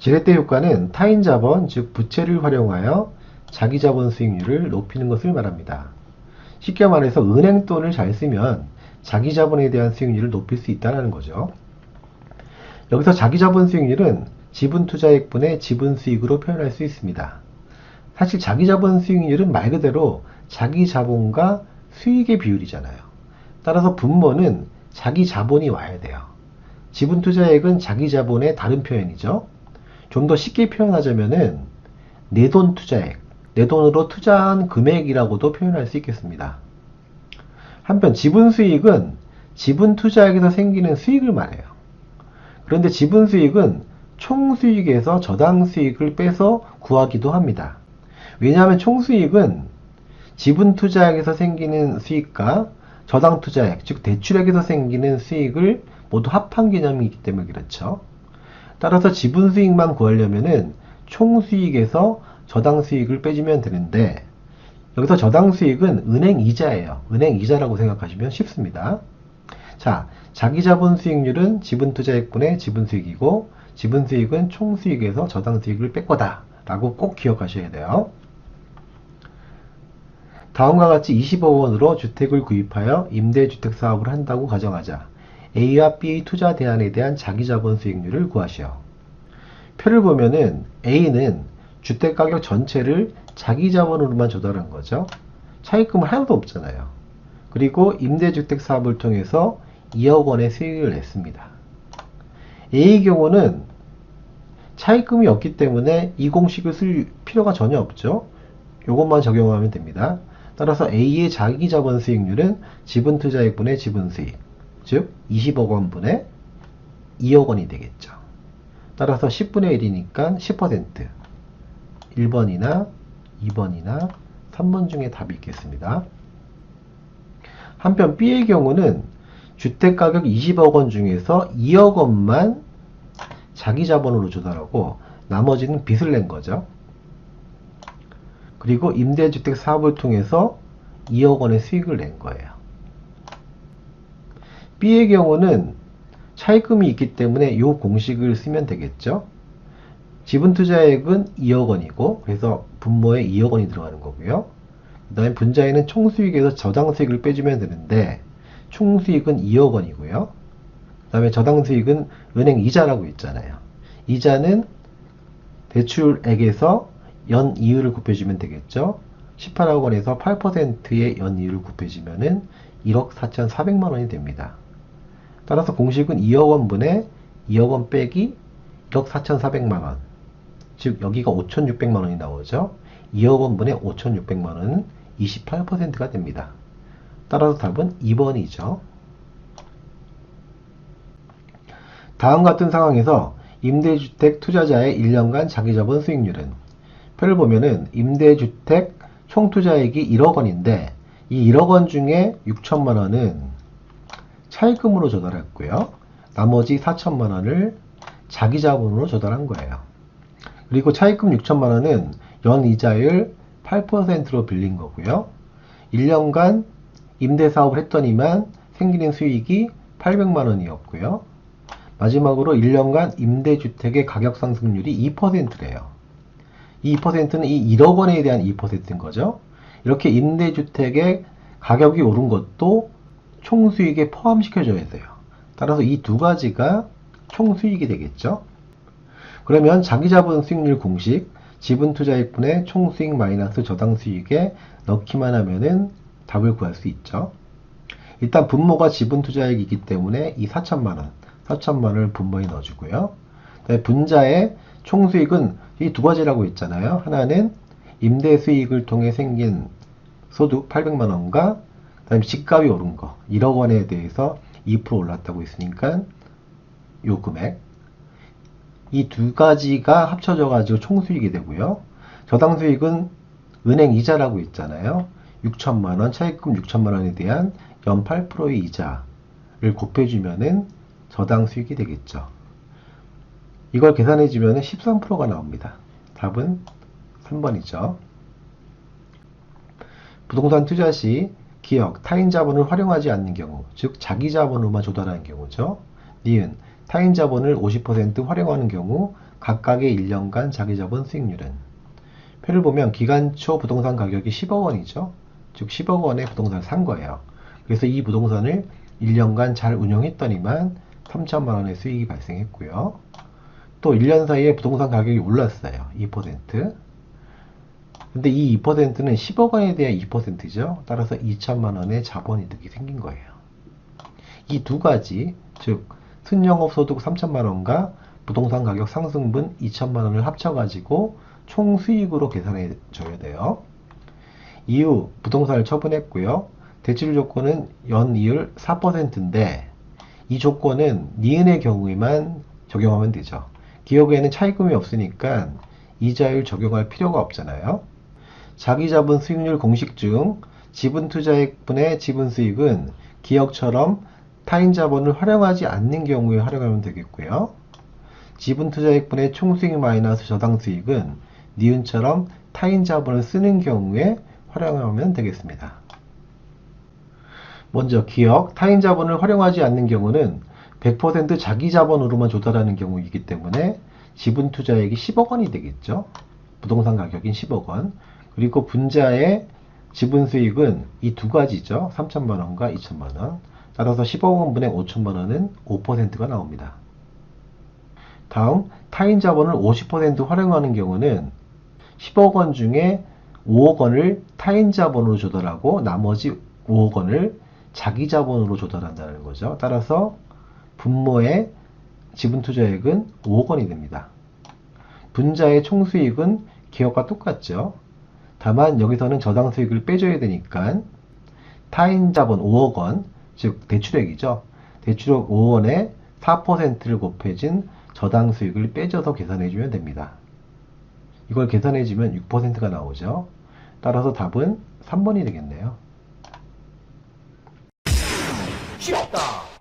지렛대 효과는 타인 자본, 즉 부채를 활용하여 자기 자본 수익률을 높이는 것을 말합니다. 쉽게 말해서 은행 돈을 잘 쓰면 자기 자본에 대한 수익률을 높일 수 있다는 거죠. 여기서 자기 자본 수익률은 지분 투자액분의 지분 수익으로 표현할 수 있습니다. 사실 자기 자본 수익률은 말 그대로 자기 자본과 수익의 비율이잖아요. 따라서 분모는 자기 자본이 와야 돼요. 지분 투자액은 자기 자본의 다른 표현이죠. 좀 더 쉽게 표현하자면은 내 돈 투자액, 내 돈으로 투자한 금액이라고도 표현할 수 있겠습니다. 한편 지분 수익은 지분 투자액에서 생기는 수익을 말해요. 그런데 지분 수익은 총 수익에서 저당 수익을 빼서 구하기도 합니다. 왜냐하면 총 수익은 지분 투자액에서 생기는 수익과 저당 투자액, 즉 대출액에서 생기는 수익을 모두 합한 개념이기 때문에 그렇죠. 따라서 지분 수익만 구하려면은 총 수익에서 저당 수익을 빼주면 되는데, 여기서 저당 수익은 은행 이자예요. 은행 이자라고 생각하시면 쉽습니다. 자, 자기 자본 수익률은 지분 투자액분의 지분 수익이고, 지분 수익은 총 수익에서 저당 수익을 뺄 거다 라고 꼭 기억하셔야 돼요. 다음과 같이 20억 원으로 주택을 구입하여 임대주택 사업을 한다고 가정하자 A와 B의 투자 대안에 대한 자기 자본 수익률을 구하시오. 표를 보면은 A는 주택 가격 전체를 자기 자본으로만 조달한 거죠. 차입금은 하나도 없잖아요. 그리고 임대주택 사업을 통해서 2억 원의 수익을 냈습니다. A의 경우는 차입금이 없기 때문에 이 공식을 쓸 필요가 전혀 없죠. 이것만 적용하면 됩니다. 따라서 A의 자기 자본 수익률은 지분 투자액분의 지분 수익, 즉 20억 원분의 2억 원이 되겠죠. 따라서 10분의 1이니까 10%, 1번이나 2번이나 3번 중에 답이 있겠습니다. 한편 B의 경우는 주택가격 20억 원 중에서 2억 원만 자기 자본으로 조달하고 나머지는 빚을 낸 거죠. 그리고 임대주택 사업을 통해서 2억 원의 수익을 낸 거예요. B의 경우는 차입금이 있기 때문에 이 공식을 쓰면 되겠죠. 지분 투자액은 2억 원이고 그래서 분모에 2억 원이 들어가는 거고요. 그 다음에 분자에는 총수익에서 저당수익을 빼주면 되는데 총수익은 2억 원이고요. 그 다음에 저당수익은 은행 이자라고 있잖아요. 이자는 대출액에서 연이율을 곱해주면 되겠죠. 18억 원에서 8%의 연이율을 곱해주면은 1억 4,400만 원이 됩니다. 따라서 공식은 2억 원분의 2억 원 빼기 1억 4,400만 원. 즉 여기가 5,600만 원이 나오죠. 2억 원분의 5,600만 원은 28%가 됩니다. 따라서 답은 2번이죠. 다음 같은 상황에서 임대주택 투자자의 1년간 자기자본 수익률은, 표를 보면은 임대주택 총투자액이 1억 원인데 이 1억 원 중에 6천만 원은 차입금으로 조달했고요. 나머지 4천만 원을 자기자본으로 조달한 거예요. 그리고 차입금 6천만 원은 연이자율 8%로 빌린 거고요. 1년간 임대사업을 했더니만 생기는 수익이 800만 원이었고요. 마지막으로 1년간 임대주택의 가격 상승률이 2%래요. 이 2%는 이 1억 원에 대한 2%인 거죠. 이렇게 임대주택의 가격이 오른 것도 총수익에 포함시켜줘야 돼요. 따라서 이 두 가지가 총수익이 되겠죠. 그러면 자기자본 수익률 공식, 지분투자액분의 총수익 마이너스 저당수익에 넣기만 하면은 답을 구할 수 있죠. 일단 분모가 지분투자액이기 때문에 이 4천만원, 4천만원을 분모에 넣어주고요. 분자의 총수익은 이 두 가지라고 했잖아요. 하나는 임대수익을 통해 생긴 소득 800만원과 그 다음에 집값이 오른 거 1억 원에 대해서 2% 올랐다고 했으니까 요 금액, 이 두 가지가 합쳐져 가지고 총수익이 되고요. 저당수익은 은행 이자라고 있잖아요. 6천만원, 차입금 6천만원에 대한 연 8%의 이자를 곱해주면은 저당수익이 되겠죠. 이걸 계산해주면 13%가 나옵니다. 답은 3번이죠. 부동산 투자 시 기억, 타인 자본을 활용하지 않는 경우, 즉 자기 자본으로만 조달하는 경우죠. 니은, 타인 자본을 50% 활용하는 경우 각각의 1년간 자기자본 수익률은. 표를 보면 기간 초 부동산 가격이 10억 원이죠. 즉 10억 원의 부동산을 산 거예요. 그래서 이 부동산을 1년간 잘 운영했더니만 3천만 원의 수익이 발생했고요. 또 1년 사이에 부동산 가격이 올랐어요. 2%. 근데 이 2%는 10억 원에 대한 2%죠. 따라서 2천만 원의 자본이득이 생긴 거예요. 이 두 가지, 즉 순영업 소득 3천만 원과 부동산 가격 상승분 2천만 원을 합쳐가지고 총 수익으로 계산해 줘야 돼요. 이후 부동산을 처분했고요. 대출 조건은 연이율 4%인데 이 조건은 니은의 경우에만 적용하면 되죠. 기업에는 차입금이 없으니까 이자율 적용할 필요가 없잖아요. 자기자본 수익률 공식 중 지분투자액분의 지분수익은 기업처럼 타인 자본을 활용하지 않는 경우에 활용하면 되겠고요. 지분투자액분의 총수익 마이너스 저당수익은 니은처럼 타인 자본을 쓰는 경우에 활용하면 되겠습니다. 먼저 기억, 타인 자본을 활용하지 않는 경우는 100% 자기 자본으로만 조달하는 경우이기 때문에 지분 투자액이 10억 원이 되겠죠. 부동산 가격인 10억 원. 그리고 분자의 지분 수익은 이 두 가지죠. 3천만 원과 2천만 원. 따라서 10억 원분의 5천만 원은 5%가 나옵니다. 다음, 타인 자본을 50% 활용하는 경우는 10억 원 중에 5억 원을 타인 자본으로 조달하고 나머지 5억 원을 자기 자본으로 조달한다는 거죠. 따라서 분모의 지분 투자액은 5억 원이 됩니다. 분자의 총수익은 기업과 똑같죠. 다만 여기서는 저당 수익을 빼줘야 되니까 타인 자본 5억 원, 즉 대출액이죠. 대출액 5억 원에 4%를 곱해진 저당 수익을 빼줘서 계산해주면 됩니다. 이걸 계산해주면 6%가 나오죠. 따라서 답은 3번이 되겠네요. 쉽다.